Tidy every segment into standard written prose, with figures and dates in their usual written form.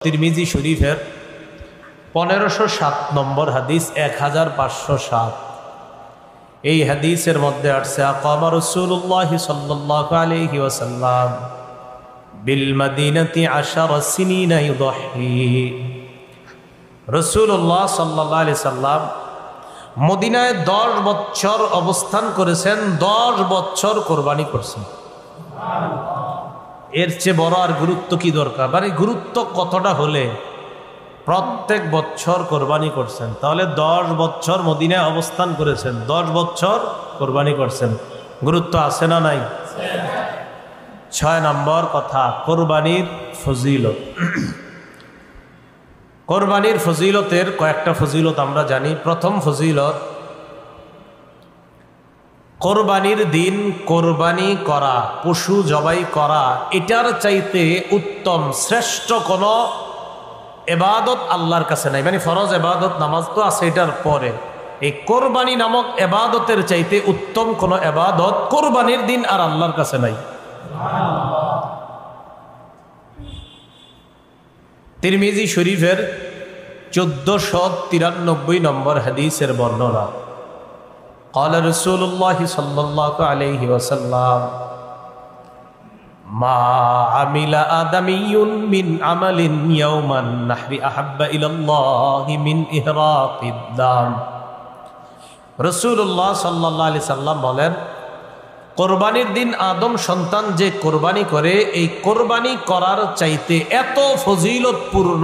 তিরমিজি শরীফের 1507 নম্বর হাদিস, 1507। এই হাদিসের মধ্যে আসছে আকামা রাসূলুল্লাহ সাল্লাল্লাহু আলাইহি ওয়াসাল্লাম বিল মদিনাতি 10 সিনিনা ইউদহি। রাসূলুল্লাহ সাল্লাল্লাহু আলাইহি সাল্লাম মদিনায় 10 বছর অবস্থান করেছেন, 10 বছর কোরবানি করছেন। এর চেয়ে বড় আর গুরুত্ব কি দরকার? মানে গুরুত্ব কতটা হলে প্রত্যেক বছর কোরবানি করছেন? তাহলে 10 বছর মদিনায় অবস্থান করেছেন, 10 বছর কোরবানি করছেন, গুরুত্ব আছে না নাই? 6 নম্বর কথা, কোরবানির ফজিলত। কোরবানির ফজিলতের কয়েকটা ফজিলত আমরা জানি। প্রথম ফজিলত, কোরবানির দিন কোরবানি করা, পশু জবাই করা, এটার চাইতে উত্তম শ্রেষ্ঠ কোনো এবাদত আল্লাহর কাছে নাই। মানে ফরজ এবাদত নামাজ তো আছে এটার পরে, এই কোরবানি নামক এবাদতের চাইতে উত্তম কোনো এবাদত কোরবানির দিন আর আল্লাহর কাছে নাই। তিরমিজি শরীফের 1493 নম্বর হাদিসের বর্ণনা, قال رسول الله صلى الله عليه وسلم ما عمل آدمي من عمل يوم النحر أحب إلى الله من إهراق الدم। রাসূলুল্লাহ সাল্লাল্লাহু আলাইহি সাল্লাম বলেন, কোরবানির দিন আদম সন্তান যে কোরবানি করে, এই কোরবানি করার চাইতে এত ফজিলতপূর্ণ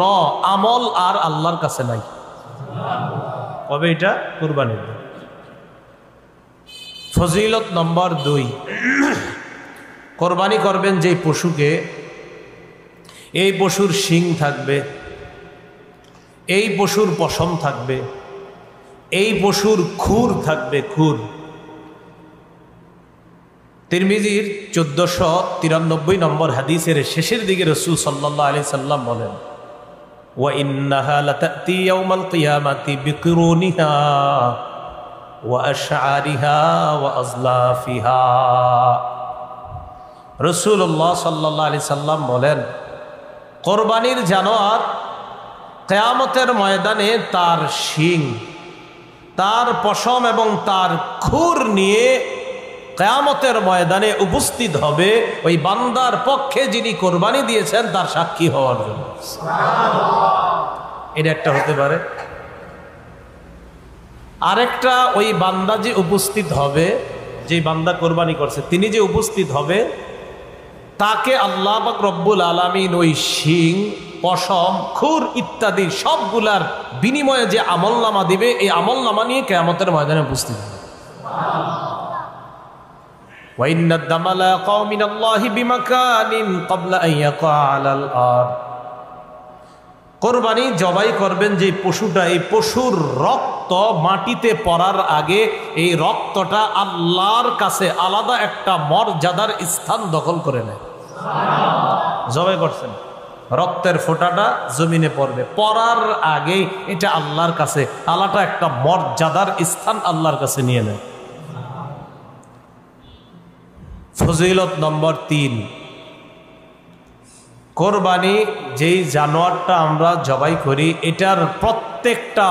আমল আর আল্লাহর কাছে নাই। কবে এটা? কোরবানির দিন। ফজিলত নম্বর 2, কোরবানি করবেন যে পশুকে, এই পশুর শিং থাকবে, এই পশুর পশম থাকবে, এই পশুর খুর থাকবে, খুর। তিরমিজির 1493 নম্বর হাদিসের শেষের দিকে রাসূল সাল্লাল্লাহু আলাইহি সাল্লাম বলেন, ওয়া ইন্নাহা লাতাতি ইয়াউমাল কিয়ামাতি বিকুরুনিহা ওয়া আশআরিহা ওয়া আজলাফিহা। রাসূলুল্লাহ সাল্লাল্লাহু আলাইহি সাল্লাম বলেন, কোরবানির জানোয়ার কিয়ামতের ময়দানে তার শিং, তার পশম এবং তার খুর নিয়ে কিয়ামতের ময়দানে উপস্থিত হবে ওই বান্দার পক্ষে যিনি কোরবানি দিয়েছেন তার সাক্ষী হওয়ার জন্য। এটা একটা হতে পারে। আরেকটা, ওই বান্দা যে উপস্থিত হবে, যে বান্দা কোরবানি করছে তিনি যে উপস্থিত হবে, তাকে আল্লাহ পাক রব্বুল আলামিন ওই শিং, পশম, খুর ইত্যাদি সবগুলার বিনিময়ে যে আমলনামা দিবে, এই আমলনামা নিয়ে কিয়ামতের ময়দানে উপস্থিত হবে। وَإِنَّ الدَّمَ لَا يَقَعُ مِنَ اللَّهِ بِمَكَانٍ قَبْلَ أَن يَقَعَ عَلَى الْأَرْضِ। কোরবানি জবাই করবেন যে পশুটা, এই পশুর রক্ত মাটিতে পড়ার আগে এই রক্তটা আল্লাহর কাছে আলাদা একটা মর্যাদার স্থান দখল করে নেয়। জবাই করছেন, রক্তের ফোঁটাটা জমিনে পড়বে, পড়ার আগে এটা আল্লাহর কাছে আলাদা একটা মর্যাদার স্থান আল্লাহর কাছে নিয়ে নেয়। ফজিলত নম্বর 3, কোরবানি যেই জানোয়ারটা আমরা জবাই করি, এটার প্রত্যেকটা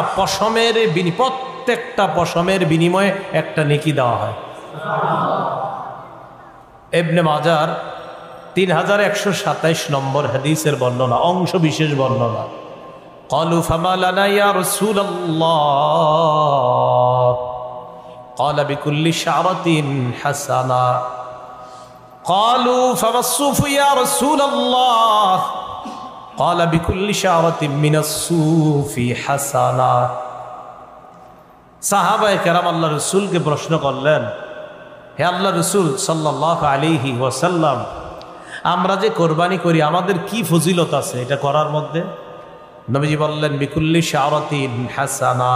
পশমের বিনিময়ে একটা নেকি দেওয়া হয়। ইবনে মাজার 3127 নম্বর হাদিসের বর্ণনা, অংশ বিশেষ বর্ণনা, ক্বালু ফামা লানা ইয়া রাসূলুল্লাহ ক্বালা বিকুল্লি শা'রাতিন হাসানা قالوا فما الصوف يا رسول الله قال بكل شعرة من الصوف حسنة। সাহাবায়ে কেরাম আল্লাহ রাসূলকে প্রশ্ন করলেন, হে আল্লাহ রাসূল সাল্লাল্লাহু আলাইহি ওয়াসাল্লাম, আমরা যে কোরবানি করি আমাদের কি ফজিলত আছে এটা করার মধ্যে? নবীজি বললেন, বিকুল্লি শা'রাতিন হাসানা,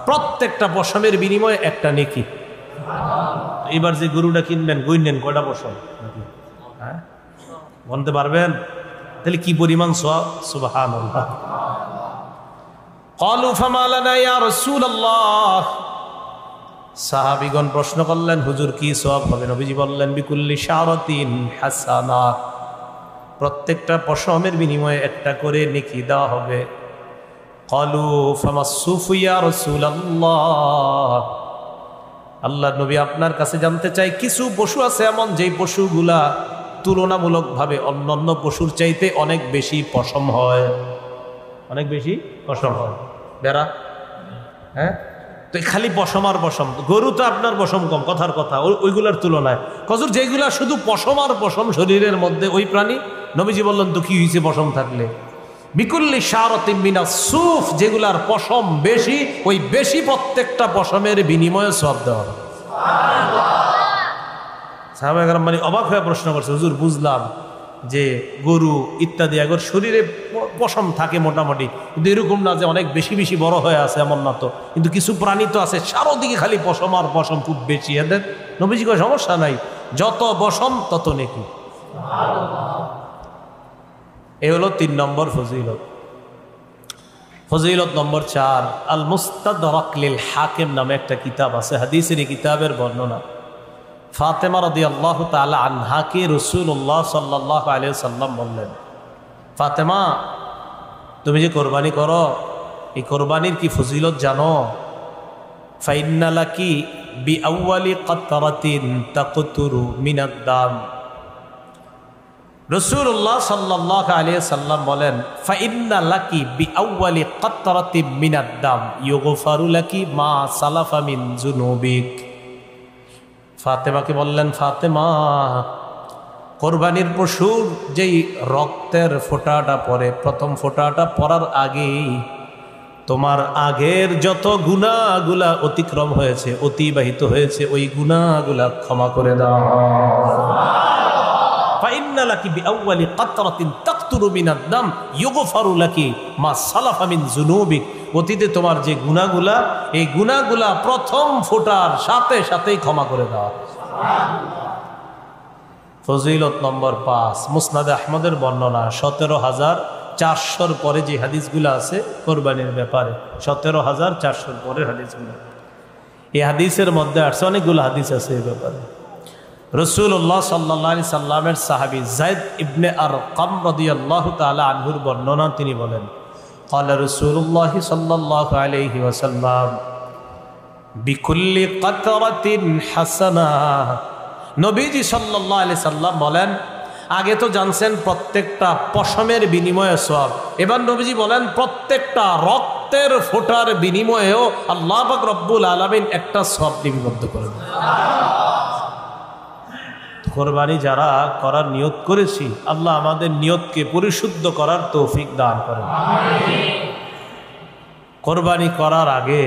প্রত্যেকটা পশমের বিনিময়ে একটা নেকি। এবার যে গরুটা কিনবেন, গুনেন কয়টা পশম, হ্যাঁ বলতে পারবেন? তাহলে কি পরিমাণ সওয়াব! সুবহানাল্লাহ। ক্বালু ফামা লানা ইয়া রাসূলুল্লাহ, সাহাবীগণ প্রশ্ন করলেন, হুজুর কি সওয়াব হবে? নবীজি বললেন, বিকুল্লি শা'রাতিন হাসানা, প্রত্যেকটা পশমের বিনিময়ে একটা করে নেকি দেওয়া হবে। ক্বালু ফামাসসুফু ইয়া রাসূলুল্লাহ, আল্লাহ নবী আপনার কাছে জানতে চাই, কিছু পশু আছে এমন যেই পশুগুলা তুলনামূলকভাবে অন্যান্য পশুর চাইতে অনেক বেশি পশম হয়, অনেক বেশি পশম হয়। বেড়া, হ্যাঁ, তো খালি পশম আর পশম। গরু তো আপনার পশম কম, কথার কথা, ওইগুলার তুলনায়। কজুর যেগুলা শুধু পশম আর পশম শরীরের মধ্যে, ওই প্রাণী নবীজি বললেন তো কি হয়েছে পশম থাকলে? বিকুল্লি শারাতিন মিনাস সুফ, যেগুলার পশম বেশি, ওই বেশি প্রত্যেকটা পশমের বিনিময়ে সওয়াব দেওয়া হবে। সাহাবায়ে কেরাম মানে অবাক হয়ে প্রশ্ন করছে, হুজুর বুঝলাম যে গরু ইত্যাদি এগর শরীরে পশম থাকে মোটামুটি, কিন্তু এরকম না যে অনেক বেশি বেশি বড় হয়ে আছে, এমন না তো। কিন্তু কিছু প্রাণী তো আছে চারোদিকে খালি পশম আর পশম, খুব বেশি। এদের নবীজি কোনো সমস্যা নাই, যত পশম তত নেকি। এ হলো 3 নম্বর ফজিলত। ফজিলত নম্বর 4, আল মুস্তাদরাক লিল হাকিম নামে একটা কিতাব আছে, হাদিসের এই কিতাবের বর্ণনা। ফাতেমা রাদিয়াল্লাহু তাআলা আনহাকে রাসূলুল্লাহ সাল্লাল্লাহু আলাইহি ওয়াসাল্লাম বললেন, ফাতেমা তুমি যে কোরবানি করো, এই কোরবানির কি ফজিলত জানো? ফাইন্না লাকি বিআউয়ালি কাতরাতিন তাকতুরু মিনাদ দাম। রাসূলুল্লাহ সাল্লাল্লাহু আলাইহি ওয়াসাল্লাম বলেন, ফাইন্না লাকি বিআউয়ালি কাতরাতিন মিনাদ দাম ইউগফারু লাকি মা সালাফা মিন যুনুবিক। ফাতেমাকে বললেন, ফাতেমা কোরবানির পশুর যেই রক্তের ফোঁটাটা পড়ে, প্রথম ফোঁটাটা পড়ার আগেই তোমার আগের যত গুনাহগুলা অতিক্রম হয়েছে, অতিবাহিত হয়েছে, ওই গুনাহগুলা ক্ষমা করে দাও। ফাইন্না লাকি বিআউয়ালি কাতরাতিন তাকতুরু মিনাদ দাম ইউগফারু লাকি মা সালাফা মিন যুনুবিক। অতীতে তোমার যে গুনাহগুলা, এই গুনাহগুলা প্রথম ফোঁটার সাথে সাথেই ক্ষমা করে দেওয়া। ফজিলত নম্বর 5, মুসনাদে আহমদের বর্ণনা, 17,400 পরে যে হাদিসগুলো আছে কোরবানির ব্যাপারে, 17,400 পরের হাদিসগুলো। এই হাদিসের মধ্যে আসছে অনেকগুলো হাদিস আছে এই ব্যাপারে। রাসূলুল্লাহ সাল্লাল্লাহু আলাইহি সাল্লামের সাহাবী যায়েদ ইবনে আরকাম রাদিয়াল্লাহু তাআলা আনহুর বর্ণনা, তিনি বলেন, ক্বালা রাসূলুল্লাহ সাল্লাল্লাহু আলাইহি ওয়াসাল্লাম বিকুল্লি কাতরাতিন হাসানাহ। নবীজি সাল্লাল্লাহু আলাইহি সাল্লাম বলেন, আগে তো জানছেন প্রত্যেকটা পশমের বিনিময়ে সওয়াব, এবার নবীজি বলেন প্রত্যেকটা রক্তের ফোঁটার বিনিময়েও আল্লাহ পাক রব্বুল আলামিন একটা সওয়াব লিপিবদ্ধ করে দেন। কোরবানি যারা করার নিয়ত করেছি, আল্লাহ আমাদের নিয়তকে পরিশুদ্ধ করার তৌফিক দান করেন। কোরবানি করার আগে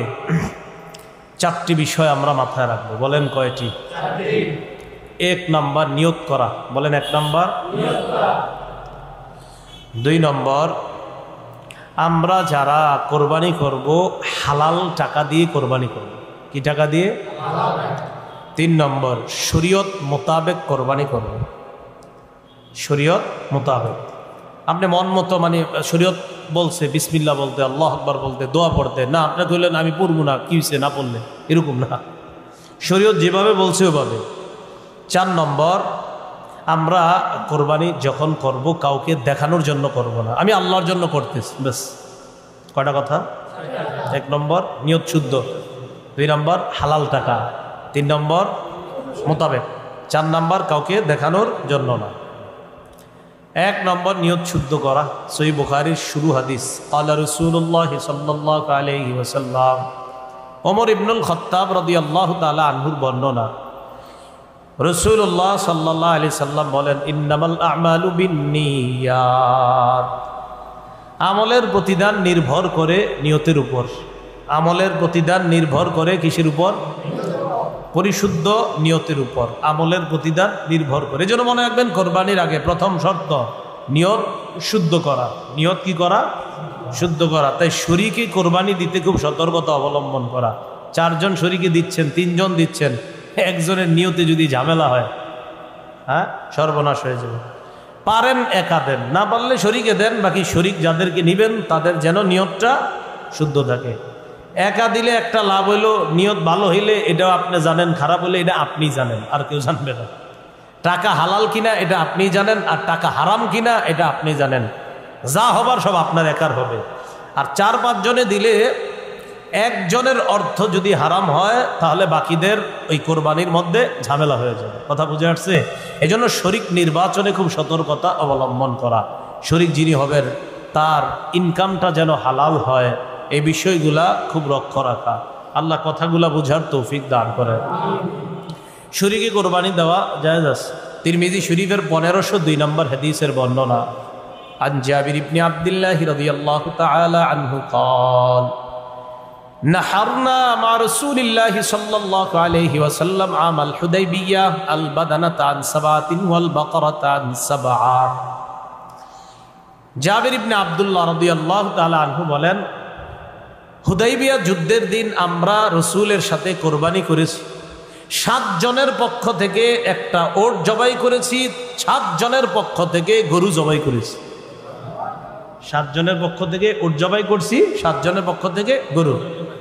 4টি বিষয় আমরা মাথায় রাখবো। বলেন কয়টি? 1 নাম্বার নিয়ত করা। বলেন 1 নাম্বার। 2 নম্বর, আমরা যারা কোরবানি করব হালাল টাকা দিয়ে কোরবানি করব। কি টাকা দিয়ে? 3 নম্বর, শরীয়ত মোতাবেক কোরবানি করব। শরীয়ত মোতাবেক, আপনি মন মতো, মানে শরীয়ত বলছে বিসমিল্লাহ বলতে, আল্লাহু আকবার বলতে, দোয়া পড়তে, না আপনি কইলেন আমি পড়বো না, কি হইছে না পড়লে, এরকম না। শরীয়ত যেভাবে বলছে ওভাবে। 4 নম্বর, আমরা কোরবানি যখন করব কাউকে দেখানোর জন্য করব না, আমি আল্লাহর জন্য করতেছি, ব্যাস। কয়টা কথা? 1 নম্বর নিয়ত শুদ্ধ, 2 নম্বর হালাল টাকা, 3 নম্বর মোতাবেক, 4 নম্বর কাউকে দেখানোর জন্য না। 1 নম্বর নিয়ত শুদ্ধ করা। সহিহ বুখারীর শুরু হাদিস, ক্বালা রাসূলুল্লাহ সাল্লাল্লাহু আলাইহি ওয়াসাল্লাম, ওমর ইবনুল খাত্তাব রাদিয়াল্লাহু তাআলা আনহুর বর্ণনা, রাসূলুল্লাহ সাল্লাল্লাহু আলাইহি সাল্লাম বলেন, ইন্নামাল আ'মালু বিন্নিয়াত। আমলের প্রতিদান নির্ভর করে নিয়তের উপর। আমলের প্রতিদান নির্ভর করে কিসের উপর? পরিশুদ্ধ নিয়তের উপর আমলের প্রতিদান নির্ভর করে। এজন্য মনে রাখবেন, কোরবানির আগে প্রথম শর্ত নিয়ত শুদ্ধ করা। নিয়ত কি করা? শুদ্ধ করা। তাই শরীকে কোরবানি দিতে খুব সতর্কতা অবলম্বন করা। 4 জন শরীকে দিচ্ছেন, 3 জন দিচ্ছেন, একজনের নিয়তে যদি ঝামেলা হয়, হ্যাঁ, সর্বনাশ হয়ে যাবে। পারেন একা দেন, না পারলে শরীকে দেন, বাকি শরীক যাদেরকে নিবেন তাদের যেন নিয়তটা শুদ্ধ থাকে। একা দিলে একটা লাভ হইলো, নিয়ত ভালো হইলে এটাও আপনি জানেন, খারাপ হলে এটা আপনি জানেন, আর কেউ জানবে না। টাকা হালাল কিনা এটা আপনি জানেন, আর টাকা হারাম কিনা এটা আপনি জানেন। যা হবার সব আপনার একার হবে। আর 4-5 জনে দিলে একজনের অর্থ যদি হারাম হয় তাহলে বাকিদের ওই কোরবানির মধ্যে ঝামেলা হয়ে যাবে। কথা বুঝে আসছে? এই জন্য শরিক নির্বাচনে খুব সতর্কতা অবলম্বন করা। শরিক যিনি হবেন তার ইনকামটা যেন হালাল হয়, এই বিষয়গুলা খুব লক্ষ্য রাখা। আল্লাহ কথাগুলা বুঝার তৌফিক দান করেন। শরিকে কোরবানি দেওয়া জায়েজ আছে। তিরমিজি শরীফের 1502 নম্বর হাদিসের বর্ণনা। আন জাবির ইবনে আব্দুল্লাহ রাদিয়াল্লাহু তাআলা আনহু قال نحرنا مع رسول الله صلى الله عليه وسلم عام الحديبية البدنة عن 7 والبقرة عن 7। জাবির ইবনে আব্দুল্লাহ রাদিয়াল্লাহু তাআলা আনহু বলেন, হুদাইবিয়া যুদ্ধের দিন আমরা রসুলের সাথে কোরবানি করেছি। 7 জনের পক্ষ থেকে একটা ওট জবাই করেছি, 7 জনের পক্ষ থেকে গরু জবাই করেছি। 7 জনের পক্ষ থেকে ওট জবাই করছি, 7 জনের পক্ষ থেকে গরু।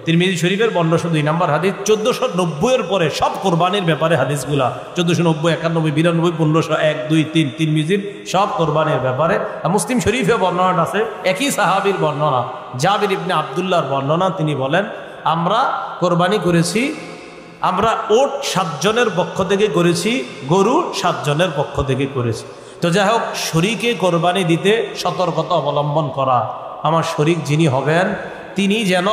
তিরমিজি শরীফের 1502 নম্বর হাদিস। 1490 এর পরে সব কোরবানির ব্যাপারে হাদিসগুলা 1490, 91, 92, 1500, 1, 2, 3 তিরমিজির সব কোরবানির ব্যাপারে। মুসলিম শরীফে বর্ণনা আছে, একই সাহাবীর বর্ণনা, জাবির ইবনে আব্দুল্লাহর বর্ণনা। তিনি বলেন, আমরা কোরবানি করেছি, আমরা ওট 7 জনের পক্ষ থেকে করেছি, গরু 7 জনের পক্ষ থেকে করেছি। তো যাই হোক, শরীকে কোরবানি দিতে সতর্কতা অবলম্বন করা। আমার শরীক যিনি হবেন তিনি যেন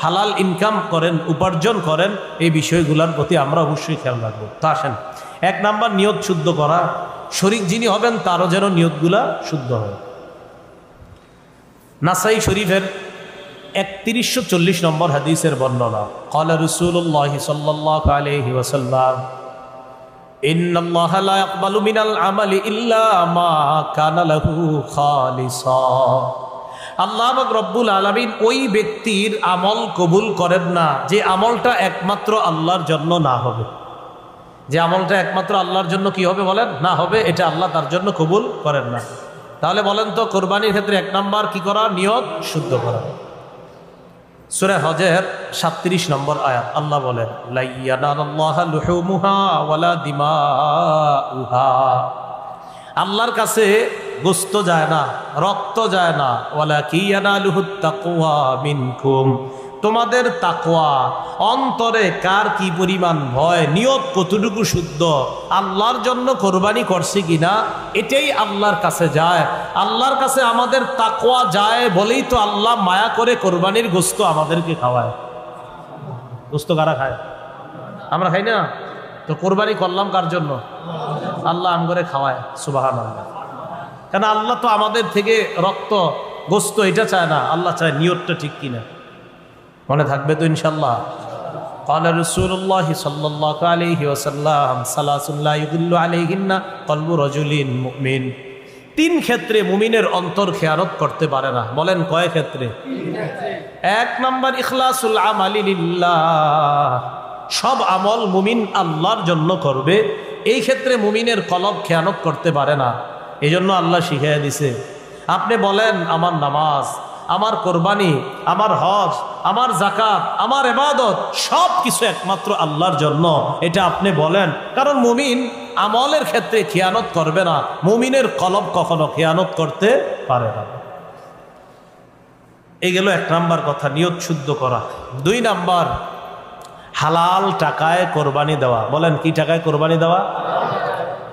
হালাল ইনকাম করেন, উপার্জন করেন, এই বিষয়গুলোর প্রতি আমরা অবশ্যই খেয়াল রাখবো। তা আসেন, 1 নাম্বার নিয়ত শুদ্ধ করা। শরীক যিনি হবেন তারও যেন নিয়তগুলা শুদ্ধ হয়। নাসাই শরীফের 3140 নম্বর হাদিসের বর্ণনা। ক্বালা রাসূলুল্লাহ সাল্লাল্লাহু আলাইহি ওয়াসাল্লাম, ইন্নাল্লাহা লা ইয়াকবালু মিনাল আমালি ইল্লা মা কানা লাহু খালিসা। আল্লাহ রব্বুল আলামিন ওই ব্যক্তির আমল কবুল করেন না যে আমলটা একমাত্র আল্লাহর জন্য না হবে। যে আমলটা একমাত্র আল্লাহর জন্য কি হবে বলেন? না হবে, এটা আল্লাহ তার জন্য কবুল করেন না। তাহলে বলেন তো, কোরবানির ক্ষেত্রে 1 নাম্বার কি করা? নিয়ত শুদ্ধ করা। সূরা হজের 37 নম্বর আয়াত আল্লাহ বলেন, লা ইয়ানালুল্লাহা লুহুমুহা ওয়ালা দিমাউহা। আল্লাহর কাছে গোশত যায় না, রক্ত যায় না। ওয়ালাকিন ইয়ানালুহুত তাকওয়া মিনকুম। তোমাদের তাকওয়া, অন্তরে কার কি পরিমাণ ভয়, নিয়ত কতটুকু শুদ্ধ, আল্লাহর জন্য কোরবানি করছি কিনা, এটাই আল্লাহর কাছে যায়। আল্লাহর কাছে আমাদের তাকওয়া যায় বলেই তো আল্লাহ মায়া করে কোরবানির গোশত আমাদেরকে খাওয়ায়। গোশত কারা খায়? আমরা খাই না। তো কোরবানি করলাম কার জন্য? আল্লাহ আমগরে খাওয়ায়। সুবহানাল্লাহ। কেন? আল্লাহ তো আমাদের থেকে রক্ত, গোশত এটা চায় না, আল্লাহ চায় নিয়তটা ঠিক কিনা। মনে থাকবে তো ইনশাআল্লাহ? قال رسول الله صلى الله عليه وسلم ثلاث لا يضل عليهن قلب رجل مؤمن। 3 ক্ষেত্রে মুমিনের অন্তর খেয়ানত করতে পারে না। বলেন কয় ক্ষেত্রে? 1 নাম্বার ইখলাসুল আমালি লিল্লাহ। সব আমল মুমিন আল্লাহর জন্য করবে, এই ক্ষেত্রে মুমিনের কলব খেয়ানত করতে পারে না। এই জন্য আল্লাহ শিখিয়ে দিছে। আপনি বলেন, আমার নামাজ, আমার কোরবানি, আমার হজ, আমার যাকাত, আমার ইবাদত সব কিছু একমাত্র আল্লাহর জন্য, এটা আপনি বলেন। কারণ মুমিন আমলের ক্ষেত্রে খেয়ানত করবে না, মুমিনের কলব কখনো খেয়ানত করতে পারে না। এই গেল 1 নাম্বার কথা, নিয়ত শুদ্ধ করা। 2 নাম্বার, হালাল টাকায় কোরবানি দেওয়া। বলেন কি টাকায় কোরবানি দেওয়া?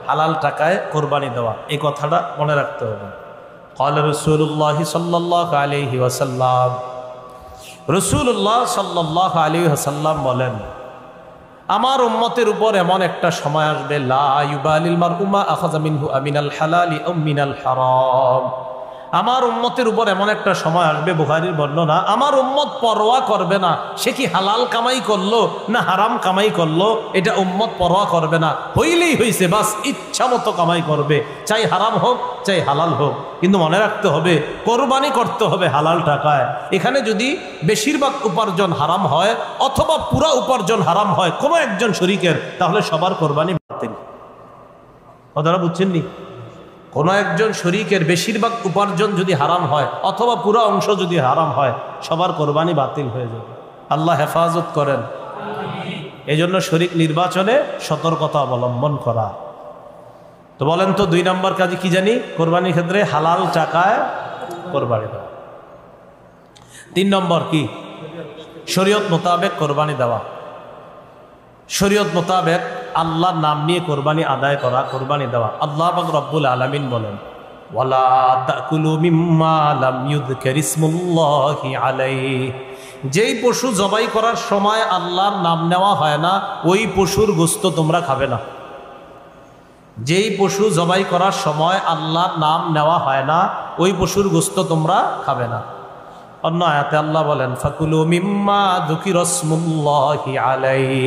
হালাল টাকায় কোরবানি দেওয়া। এই কথাটা মনে রাখতে হবে। قال رسول الله صلى الله عليه وسلم, রাসূলুল্লাহ সাল্লাল্লাহু আলাইহি ওয়াসাল্লাম বলেন, আমার উম্মতের উপর এমন একটা সময় আসবে, লা ইউবালিল মারউ মা আখাযা মিনহু আমিনাল হালালি আও মিনাল হারাম। আমার উম্মতের উপর এমন একটা সময় আসবে, বুখারীর বর্ণনা, আমার উম্মত পরোয়া করবে না সে কি হালাল কামাই করলো না হারাম কামাই করলো, এটা উম্মত পরোয়া করবে না। হইলেই হইছে, বাস ইচ্ছা মতো কামাই করবে, চাই হারাম হোক চাই হালাল হোক। কিন্তু মনে রাখতে হবে, কোরবানি করতে হবে হালাল টাকায়। এখানে যদি বেশিরভাগ উপার্জন হারাম হয় অথবা পুরা উপার্জন হারাম হয় কোনো একজন শরীকের, তাহলে সবার কোরবানি বাতিল। কথাটা বুঝছেন নি? কোনো একজন শরীকের বেশিরভাগ উপার্জন যদি হারাম হয় অথবা পুরো অংশ যদি হারাম হয়, সবার কোরবানি বাতিল হয়ে যাবে। আল্লাহ হেফাজত করেন। এই জন্য শরীক নির্বাচনে সতর্কতা অবলম্বন করা। তো বলেন তো 2 নম্বর কাজে কি জানি? কোরবানির ক্ষেত্রে হালাল টাকায় কোরবানি দেওয়া। 3 নম্বর কি? শরীয়ত মোতাবেক কোরবানি দেওয়া। শরীয়ত মোতাবেক আল্লাহর নাম নিয়ে কোরবানি আদায় করা, কোরবানি দেওয়া। আল্লাহ পাক রব্বুল আলামিন বলেন, ওয়ালা তাকুলু মিম্মা লাম ইউযকার ইসমুল্লাহি আলাইহি, যেই পশু জবাই করার সময় আল্লাহর নাম নেওয়া হয় না ওই পশুর গোশত তোমরা খাবে না। যেই পশু জবাই করার সময় আল্লাহর নাম নেওয়া হয় না ওই পশুর গোশত তোমরা খাবে না। অন্য আয়াতে আল্লাহ বলেন, ফাকুলু মিম্মা যুকিরা ইসমুল্লাহি আলাইহি,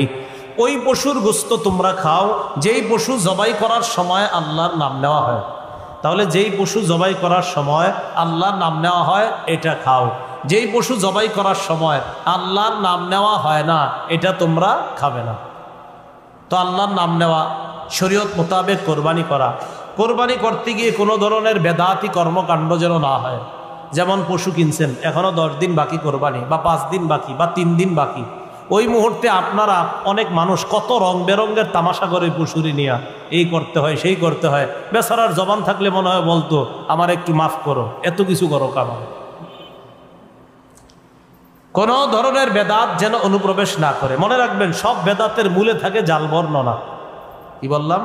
ওই পশুর গোশত তোমরা খাও যেই পশু জবাই করার সময় আল্লাহর নাম নেওয়া হয়। তাহলে যেই পশু জবাই করার সময় আল্লাহর নাম নেওয়া হয় এটা খাও, যেই পশু জবাই করার সময় আল্লাহর নাম নেওয়া হয় না এটা তোমরা খাবে না। তো আল্লাহর নাম নেওয়া, শরীয়ত মোতাবেক কোরবানি করা। কোরবানি করতে গিয়ে কোনো ধরনের বেদাতি কর্মকাণ্ড যেন না হয়। যেমন পশু কিনছেন, এখনো 10 দিন বাকি কোরবানি, বা 5 দিন বাকি, বা 3 দিন বাকি, ওই মুহূর্তে আপনারা অনেক মানুষ কত রং বেরঙ্গের তামাশা করে পশুরি নিয়ে এই করতে হয় সেই করতে হয়। বেচারার জবান থাকলে মনে হয় বলতো, আমার একটু মাফ করো, এত কিছু করো কামাল। কোন ধরনের বেদাত যেন অনুপ্রবেশ না করে। মনে রাখবেন, সব বেদাতের মূলে থাকে জাল বর্ণনা। কি বললাম?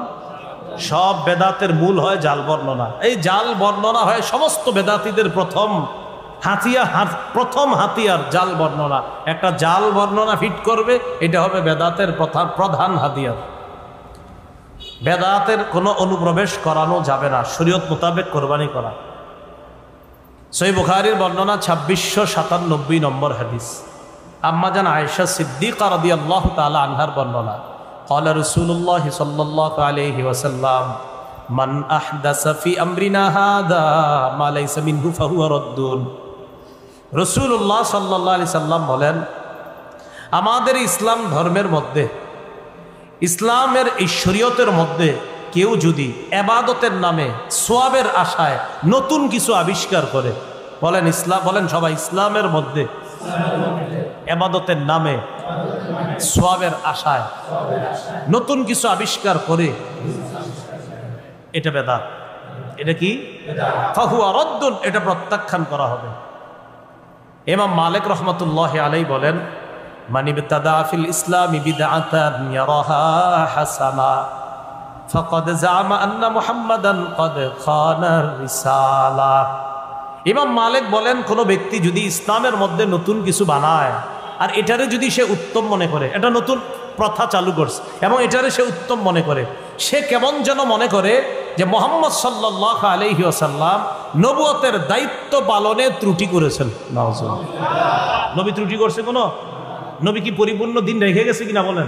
সব বেদাতের মূল হয় জাল বর্ণনা। এই জাল বর্ণনা হয় সমস্ত বেদাতীদের প্রথম হাতিয়ার জাল বর্ণনা। একটা জাল বর্ণনা ফিট করবে, এটা হবে বেদাতের প্রধান হাতিয়ার। বেদাতের কোনো অনুপ্রবেশ করানো যাবে না, শরীয়ত মোতাবেক কোরবানি করা। সহিহ বুখারীর বর্ণনা 2697 নম্বর হাদিস। আম্মাজান আয়েশা সিদ্দিকা রাদিয়াল্লাহু তাআলা আনহার বর্ণনা, ক্বালা রাসূলুল্লাহ সাল্লাল্লাহু আলাইহি ওয়াসাল্লাম, মান আহদাসা ফি আমরিনা হাযা মা লাইসা মিনহু ফাহুয়া রাদ্দুন। রাসূলুল্লাহ সাল্লাল্লাহু আলাইহি সাল্লাম বলেন, আমাদের ইসলাম ধর্মের মধ্যে, ইসলামের এই শরীয়তের মধ্যে কেউ যদি ইবাদতের নামে সওয়াবের আশায় নতুন কিছু আবিষ্কার করে, বলেন সবাই, ইসলামের মধ্যে ইবাদতের নামে সওয়াবের আশায় নতুন কিছু আবিষ্কার করে, এটা বেদাত। এটা কি? ফাহুয়া রাদ্দুন, এটা প্রত্যাখ্যান করা হবে। ইমাম মালিক রাহমাতুল্লাহি আলাইহি বলেন, মান ইবতাদা ফিল ইসলামি বিদআতান ইয়ারাহা হাসানা ফাকাদ জামা আন্না মুহাম্মাদান ক্বাদ খানা রিসালা। ইমাম মালিক বলেন, কোন ব্যক্তি যদি ইসলামের মধ্যে নতুন কিছু বানায় আর এটারে যদি সে উত্তম মনে করে, এটা নতুন প্রথা চালু করছে এবং এটারে সে উত্তম মনে করে, সে কেমন যেন মনে করে যে মুহাম্মদ সাল্লাল্লাহু আলাইহি ওয়াসাল্লাম নবুয়তের দায়িত্ব পালনে ত্রুটি করেছেন। নবী ত্রুটি করছে? কোনো নবী কি পরিপূর্ণ দিন রেখে গেছে কিনা বলেন?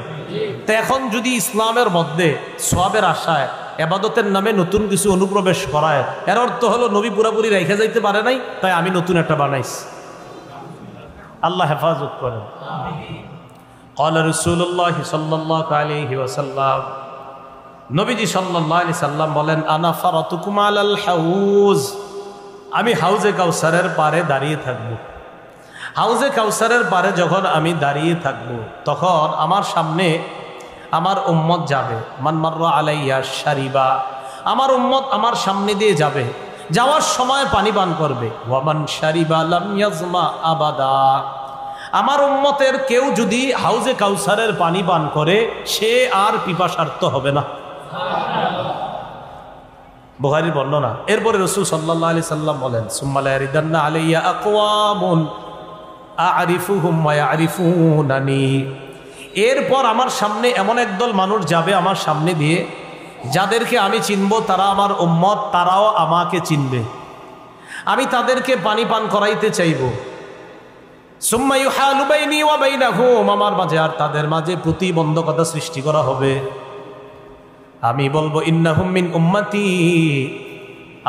তো এখন যদি ইসলামের মধ্যে সওয়াবের আশায় ইবাদতের নামে নতুন কিছু অনুপ্রবেশ করায়, এর অর্থ হলো নবী পুরোপুরি রেখে যাইতে পারে নাই, তাই আমি নতুন একটা বানাইছি। আল্লাহ হেফাজত করেন। ক্বালা রাসূলুল্লাহ সাল্লাল্লাহু আলাইহি ওয়াসাল্লাম, নবীজি সাল্লাল্লাহু আলাইহি সাল্লাম বলেন, আনা ফারাতুকুম আলাল হাউজ, আমি হাউজে কাউসারের পারে দাঁড়িয়ে থাকব। হাউজে কাউসারের পারে যখন আমি দাঁড়িয়ে থাকব, তখন আমার সামনে আমার উম্মত যাবে। মান মাররা আলাইয়া শারিবা, আমার উম্মত আমার সামনে দিয়ে যাবে, যাওয়ার সময় পানি পান করবে। ওয়ামান শারিবা লাম ইয়াজমা আবাদা, আমার উম্মতের কেউ যদি হাউজে কাউসারের পানি পান করে সে আর পিপাসার্ত হবে না। বুখারীর বর্ণনা। এরপরে রাসূল সাল্লাল্লাহু আলাইহি সাল্লাম বলেন, সুম্মা লা ইয়ারিদান্না আলাইয়া আকওয়ামুন আ'রিফুহুম ওয়া ইয়া'রিফুনানি, এরপর আমার সামনে এমন একদল মানুষ যাবে আমার সামনে দিয়ে, যাদেরকে আমি চিনব, তারা আমার উম্মত, তারাও আমাকে চিনবে। আমি তাদেরকে পানি পান করাইতে চাইব। সুম্মা ইউহালু বাইনি ওয়া বাইনাহুম, আমার মাঝে আর তাদের মাঝে প্রতিবন্ধকতা সৃষ্টি করা হবে। আমি বলবো, ইন্নাহুম মিন উম্মতি,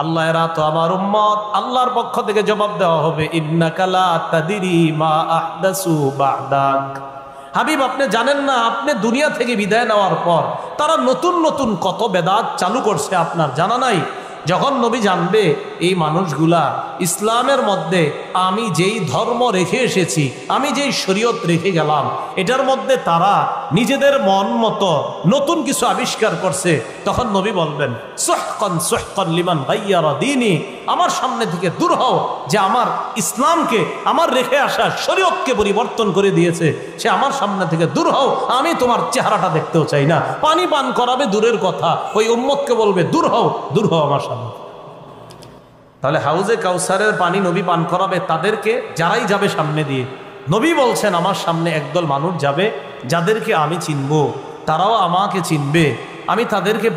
আল্লাহ এরা তো আমার উম্মত। আল্লাহর পক্ষ থেকে জবাব দেওয়া হবে, ইন্নাকা লা তাদরি মা আহদাসু বা'দাক, হাবিব আপনি জানেন না, আপনি দুনিয়া থেকে বিদায় নেওয়ার পর তারা নতুন নতুন কত বেদাত চালু করছে, আপনার জানা নাই। যখন নবী জানবে এই মানুষগুলা ইসলামের মধ্যে আমি যেই ধর্ম রেখে এসেছি, আমি যেই শরীয়ত রেখে গেলাম, এটার মধ্যে তারা নিজেদের মন মতো নতুন কিছু আবিষ্কার করছে, তখন নবী বলবেন সুহকান সুহকান লিমান গায়্যারা দীনি, আমার সামনে থেকে দূর হও, যে আমার ইসলামকে, আমার রেখে আসা শরীয়তকে পরিবর্তন করে দিয়েছে, সে আমার সামনে থেকে দূর হও, আমি তোমার চেহারাটা দেখতেও চাই না। পানি পান করাবে দূরের কথা, ওই উম্মতকে বলবে দূর হও আমার সামনে। তাহলে হাউজে কাউসারের পানি নবী পান করাবে তাদেরকে, যারাই যাবে সামনে দিয়ে। নবী বলছেন আমার সামনে একদল মানুষ যাবে যাদেরকে আমি চিনব, তারাও আমাকে চিনবে, আমি তাদেরকে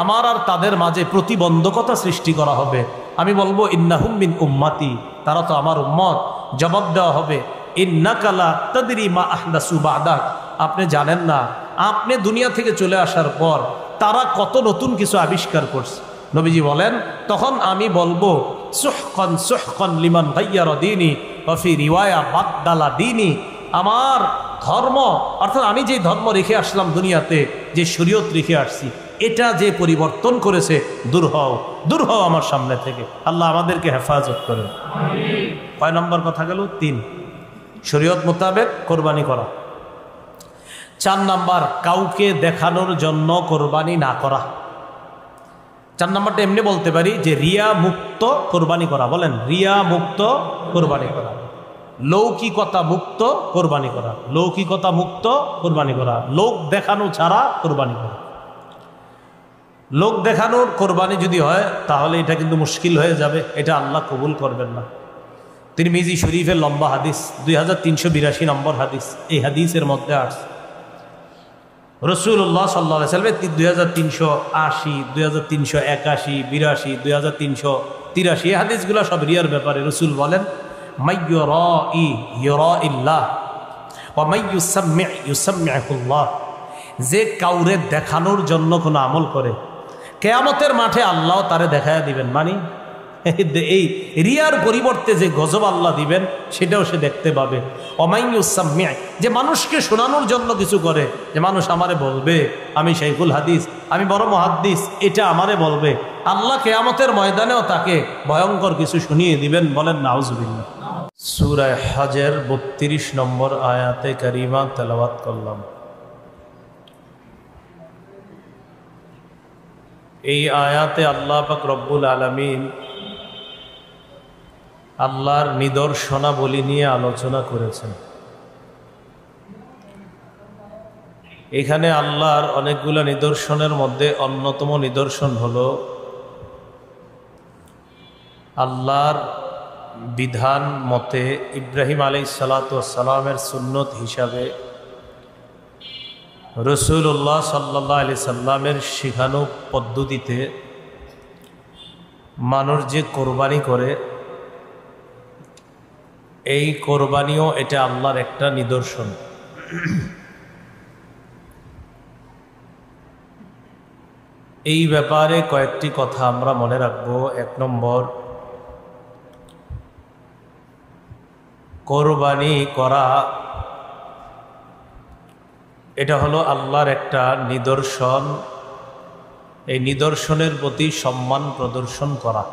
আমার আর তাদের মাঝে প্রতিবন্ধকতা সৃষ্টি করা হবে। আমি বলবো ইন্নাহুম মিন উম্মতি, তারা তো আমার উম্মত। জবাব দেওয়া হবে ইন্নাকা লা তাদরি মা আহদাসু বাদাক, আপনি জানেন না, আপনি দুনিয়া থেকে চলে আসার পর তারা কত নতুন কিছু আবিষ্কার করছে। নবীজি বলেন তখন আমি বলবো সুহকান সুহকান লিমান গায়্যারা দীনি ওয়া ফি রিওয়ায়া বাদদালা দীনি, আমার ধর্ম, অর্থাৎ আমি যে ধর্ম রেখে আসলাম দুনিয়াতে, যে শরীয়ত রেখে আসছি, এটা যে পরিবর্তন করেছে, দূর হও আমার সামনে থেকে। আল্লাহ আমাদেরকে হেফাজত করেন। কয় নম্বর কথা গেল? 3, শরীয়ত মোতাবেক কোরবানি করা। 4 নম্বর, কাউকে দেখানোর জন্য কোরবানি না করা। 4 নম্বরটা এমনি বলতে পারি যে রিয়া মুক্ত কোরবানি করা। বলেন, রিয়া মুক্ত কোরবানি করা, লৌকিকতা মুক্ত কোরবানি করা, লৌকিকতা মুক্ত কোরবানি করা, লোক দেখানো ছাড়া কোরবানি করা। লোক দেখানোর কোরবানি যদি হয় তাহলে এটা কিন্তু মুশকিল হয়ে যাবে, এটা আল্লাহ কবুল করবেন না। তিরমিজি শরীফের লম্বা হাদিস, 2382 নম্বর হাদিস, এই হাদিসের মধ্যে আসছে রাসূলুল্লাহ সাল্লাল্লাহু আলাইহি ওয়াসাল্লাম 2380, 2381, 82, 2383 এই হাদিসগুলো সব রিয়ার ব্যাপারে। রাসূল বলেন মাইয়ুরাই ইউরাইল্লাহ ওয়া মাইয়ুসাম্মি ইউসাম্মিহুল্লাহ, যে কাউরে দেখানোর জন্য কোনো আমল করে, কিয়ামতের মাঠে আল্লাহ তারে দেখায়া দিবেন। মানে এই রিয়ার পরিবর্তে যে গজব আল্লাহ দিবেন সেটাও সে দেখতে পাবে। ওমাইয়ুসাম্মি, যে মানুষকে শোনানোর জন্য কিছু করে, যে মানুষ আমারে বলবে আমি শাইখুল হাদিস, আমি বড় মুহাদ্দিস, এটা আমারে বলবে, আল্লাহ কিয়ামতের ময়দানেও তাকে ভয়ঙ্কর কিছু শুনিয়ে দিবেন। বলেন নাউজুবিল্লাহ। সূরা হজের 32 নম্বর আয়াতে কারিমা তেলাওয়াত করলাম। এই আয়াতে আল্লাহ পাক রব্বুল আলামিন আল্লাহর নিদর্শনাবলী নিয়ে আলোচনা করেছেন। এখানে আল্লাহর অনেকগুলো নিদর্শনের মধ্যে অন্যতম নিদর্শন হলো আল্লাহর বিধান মতে ইব্রাহিম আলাইহিস সালাতু ওয়াস সালামের সুন্নত হিসাবে রাসূলুল্লাহ সাল্লাল্লাহু আলাইহি সাল্লামের শিখানো পদ্ধতিতে মানুষ যে কোরবানি করে, এই কোরবানিও এটা আল্লাহর একটা নিদর্শন। এই ব্যাপারে কয়েকটি কথা আমরা মনে রাখবো। 1 নম্বর, কোরবানি করা এটা হলো আল্লাহর একটা নিদর্শন। এই নিদর্শনের প্রতি সম্মান প্রদর্শন করা।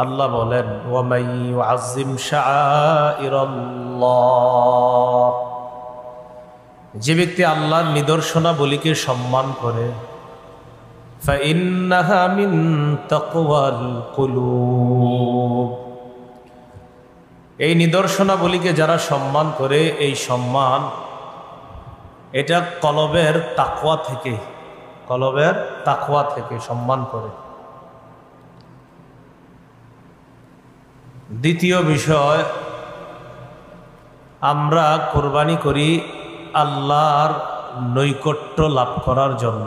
আল্লাহ বলেন ওয়ামাই ইউআযযিম শাআইরাল্লাহ, যে ব্যক্তি আল্লাহর নিদর্শনাবলীকে সম্মান করে, ফাইন্নাহা মিন তাকওয়াল কুলুব, এই নিদর্শনাবলীকে যারা সম্মান করে, এই সম্মান এটা কলবের তাকওয়া থেকে, কলবের তাকওয়া থেকে সম্মান করে। দ্বিতীয় বিষয়, আমরা কোরবানি করি আল্লাহর নৈকট্য লাভ করার জন্য।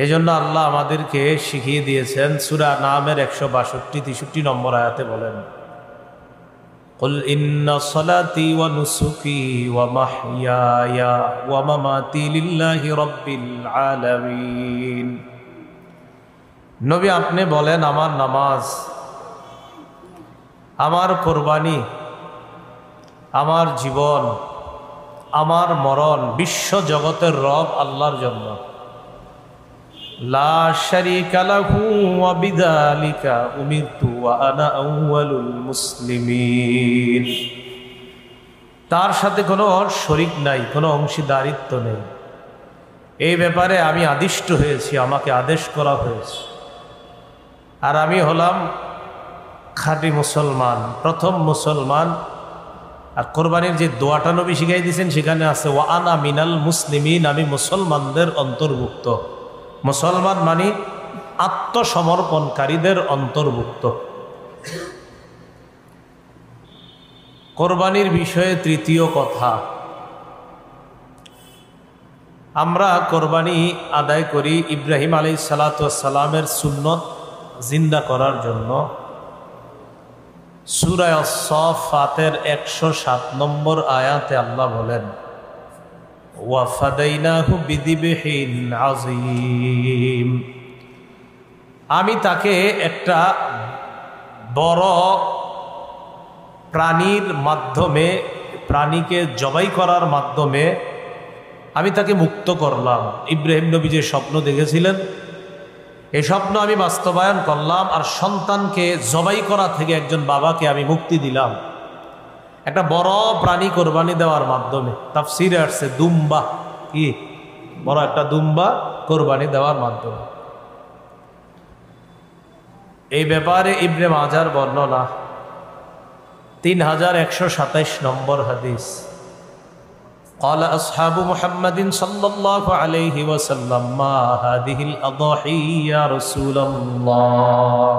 এজন্য আল্লাহ আমাদেরকে শিখিয়ে দিয়েছেন, সূরা নামের 162-63 নম্বর আয়াতে বলেন কুল ইন্না সলাতি ওয়া নুসুকি ওয়া মাহইয়ায়া ওয়া মামাতি লিল্লাহি রাব্বিল আলামিন। নবী আপনি বলেন, আমার নামাজ, আমার কোরবানি, আমার জীবন, আমার মরণ বিশ্ব জগতের রব আল্লাহর জন্য। লা শারীকা লাহু ওয়া বিযালিকা উমিরতু ওয়া আনা আউয়ালুল মুসলিমিন। তার সাথে কোনো শরিক নাই, কোনো অংশীদারিত্ব নেই। এই ব্যাপারে আমি আদিষ্ট হয়েছি, আমাকে আদেশ করা হয়েছে। আর আমি হলাম খাঁটি মুসলমান, প্রথম মুসলমান। আর কোরবানির যে দোয়াটা নবী শিখাই দিয়েছেন সেখানে আছে ওয়া আনা মিনাল মুসলিমিন, আমি মুসলমানদের অন্তর্ভুক্ত। মুসলমান মানে আত্মসমর্পণকারীদের অন্তর্ভুক্ত। কোরবানির বিষয়ে তৃতীয় কথা, আমরা কোরবানি আদায় করি ইব্রাহিম আলাইহিস সালাতু ওয়াস সালামের সুন্নত জিন্দা করার জন্য। সূরা আস-সাফফাতের 107 নম্বর আয়াতে আল্লাহ বলেন ওয়া ফাদাইনাহু বিযিবহিন আযীম, আমি তাকে একটা বড় প্রাণীর মাধ্যমে, প্রাণীকে জবাই করার মাধ্যমে আমি তাকে মুক্ত করলাম। ইব্রাহিম নবী যে স্বপ্ন দেখেছিলেন এই স্বপ্ন আমি বাস্তবায়ন করলাম, আর সন্তানকে জবাই করা থেকে একজন বাবাকে আমি মুক্তি দিলাম একটা বড় প্রাণী কোরবানি দেওয়ার মাধ্যমে। তাফসীরে আসছে দুম্বা, কি বড় একটা দুম্বা কোরবানি দেওয়ার মাধ্যমে। এই ব্যাপারে ইবনে মাজার বর্ণনা 3127 নম্বর হাদিস। قال أصحاب محمد صلى الله عليه وسلم ما هذه الأضاحي يا رسول الله।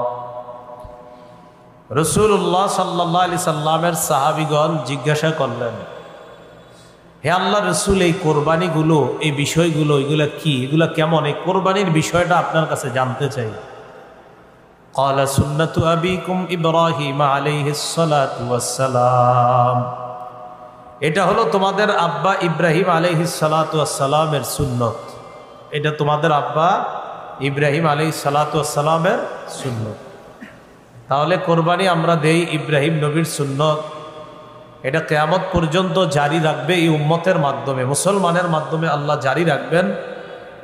রাসূলুল্লাহ সাল্লাল্লাহু আলাইহি সাল্লামের সাহাবীগণ জিজ্ঞাসা করলেন, হে আল্লাহর রাসূল, এই কোরবানিগুলো, এই বিষয়গুলো, এগুলা কি, এগুলা কেমন, এই কোরবানির বিষয়টা আপনার কাছে জানতে চাই। قال سنة أبيكم إبراهيم عليه الصلاة والسلام, এটা হলো তোমাদের আব্বা ইব্রাহিম আলাইহিস সালাতু ওয়াস সালামের সুন্নত। এটা তোমাদের আব্বা ইব্রাহিম আলাইহিস সালাতু ওয়াস সালামের সুন্নত। তাহলে কোরবানি আমরা দেই ইব্রাহিম নবীর সুন্নত, এটা কিয়ামত পর্যন্ত জারি রাখবে এই উম্মতের মাধ্যমে, মুসলমানের মাধ্যমে আল্লাহ জারি রাখবেন।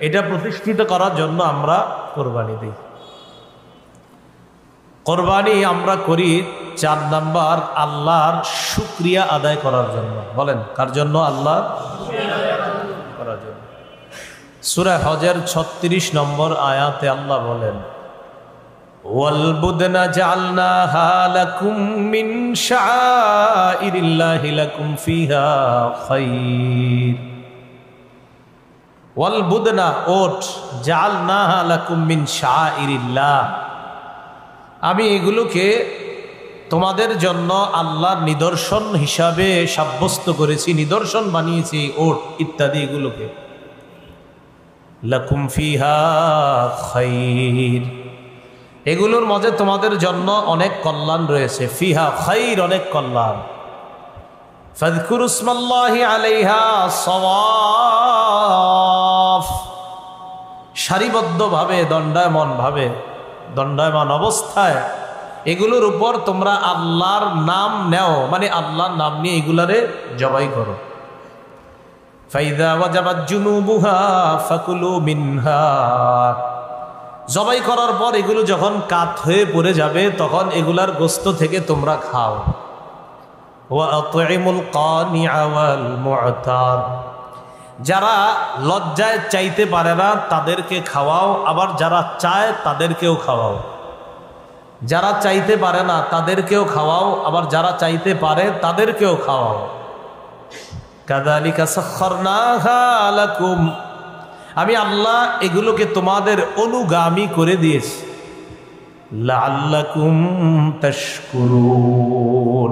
এটা প্রতিষ্ঠিত করার জন্য আমরা কোরবানি দিই। কোরবানি আমরা করি 4 নাম্বার, আল্লাহর শুকরিয়া আদায় করার জন্য। বলেন কার জন্য? আল্লাহ করার জন্য। সূরা হজের 36 নম্বর আয়াতে আল্লাহ বলেন ওয়াল বুদনা জাআলনাহা লাকুম মিন শাআইরিল্লাহি লাকুম ফিহা খায়র। ওয়াল বুদনা, ওট, জাআলনাহা লাকুম মিন শাআইরিল্লাহ, আমি এগুলোকে তোমাদের জন্য আল্লাহর নিদর্শন হিসাবে সাব্যস্ত করেছি, নিদর্শন বানিয়েছি, ওট ইত্যাদি এগুলোকে। লাকুম ফিহা খায়র, এগুলোর মাঝে তোমাদের জন্য অনেক কল্যাণ রয়েছে। ফিহা খায়র, অনেক কল্যাণ। ফাযকুরু ইসমাল্লাহি আলাইহা সাওয়াফ, সারিবদ্ধভাবে, দণ্ডায়মান অবস্থায় এগুলোর উপর তোমরা আল্লাহর নাম নেও, মানে আল্লাহর নাম নিয়ে এগুলারে জবাই করো। ফাইদা ওয়াজাবাত জুনুবুহা ফাকুলু মিনহা, জবাই করার পর এগুলো যখন কাত হয়ে পড়ে যাবে তখন এগুলার গোশত থেকে তোমরা খাও। ওয়া আত'ইমুল কানিআ ওয়াল মু'তার, যারা লজ্জায় চাইতে পারে না তাদেরকে খাওয়াও, আবার যারা চায় তাদেরকেও খাওয়াও। যারা চাইতে পারে না তাদেরকেও খাওয়াও, আবার যারা চাইতে পারে তাদেরকেও খাওয়াও। কাযালিকা সাখখারনাহা লাকুম, আমি আল্লাহ এগুলোকে তোমাদের অনুগামী করে দিয়েছি। লাআল্লাকুম তাশকুরুন,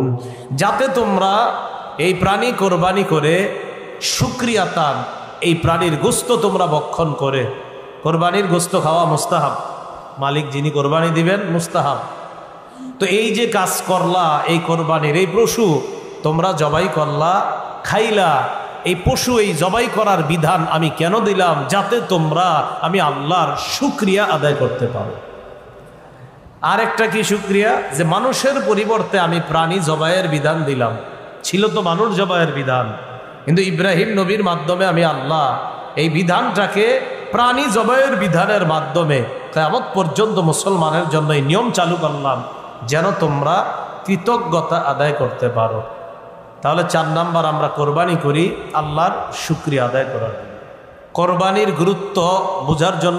যাতে তোমরা এই প্রাণী কোরবানি করে শুকরিয়াতান, এই প্রাণীর গোশত তোমরা ভক্ষণ করে, কোরবানির গোশত খাওয়া মুস্তাহাব, মালিক যিনি কোরবানি দিবেন মুস্তাহাব। তো এই যে কাজ করলা, এই কোরবানির এই পশু তোমরা জবাই করলা, খাইলা, এই পশু, এই জবাই করার বিধান আমি কেন দিলাম? যাতে তোমরা, আমি আল্লাহর শুকরিয়া আদায় করতে পারো। আরেকটা কি শুকরিয়া? যে মানুষের পরিবর্তে আমি প্রাণী জবাইয়ের বিধান দিলাম। ছিল তো মানুষ জবাইয়ের বিধান, কিন্তু ইব্রাহিম নবীর মাধ্যমে আমি আল্লাহ এই বিধানটাকে প্রাণী জবাইয়ের বিধানের মাধ্যমে কিয়ামত পর্যন্ত মুসলমানের জন্য এই নিয়ম চালু করলাম, যেন তোমরা কৃতজ্ঞতা আদায় করতে পারো। তাহলে 4 নাম্বার আমরা কোরবানি করি আল্লাহর শুকরিয়া আদায় করার জন্য। কোরবানির গুরুত্ব বোঝার জন্য